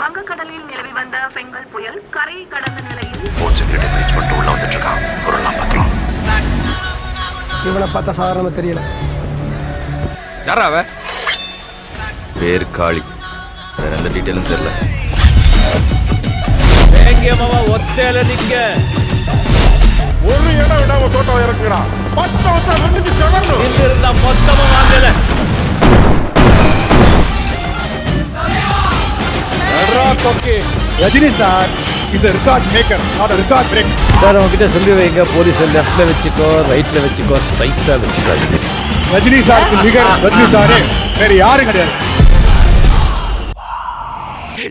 வங்கக்கடலில் நிலவி வந்த பெங்கல் புயல் கரையை கடந்த நிலையில் உள்ள வந்துட்டு இருக்கான். பொருள்லாம் பத்திரம். இவனை பார்த்தா சாதாரணமா தெரியல. யாரா அவ? பேர் காளி. வேற எந்த டீட்டெயிலும் தெரியல. மாமா ஒத்தையில நிக்க ஒரு இடம் விடாம தோட்டம் இறக்குறா. 10 வருஷம் வந்துச்சு சொல்லணும். இங்க இருந்தா மொத்தமா வாங்கல. Rajini sir is a record maker, not a record breaker. Sir உங்ககிட்ட சொல்லி வைங்க, போலீஸ் லெஃப்ட்ல வச்சுக்கோ, ரைட்ல வச்சுக்கோ, ஸ்ட்ரைட்டா வச்சுக்காது. ரஜினி சாருக்கு நிகர் ரஜினி சாரே வேற யாரும் கிடையாது.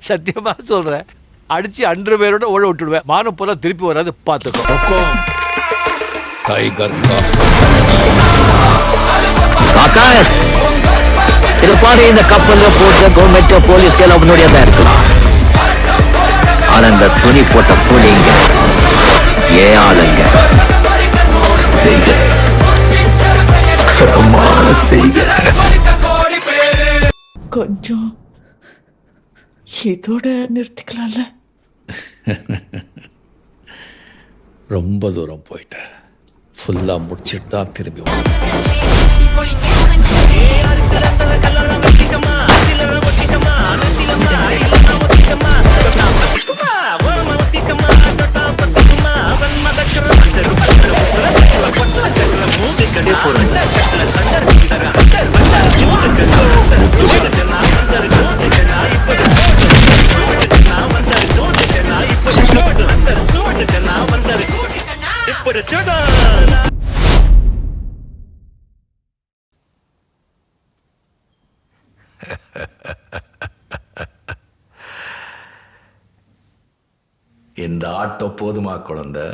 சத்தியமா சொல்றேன், அடிச்சு 100 பேரோட ஓட விட்டுடுவேன். மானம் போல திருப்பி வராது, பாத்துக்கோ. டைகர் திருப்பாடி இந்த கப்பல்ல போட்ட கவர்மெண்ட் போலீஸ் எல்லாம் உன்னுடையதான் இருக்கலாம். ஆனா இந்த துணி போட்ட கூலிங்க ஏன் ஆளுங்க செய்க செய்க. கொஞ்சம் இதோட நிறுத்திக்கலாம்ல. ரொம்ப தூரம் போயிட்டேன். ஃபுல்லா முடிச்சிட்டு தான் திரும்பி வரும். இந்த ஆட்டோ போதுமா குழந்தை?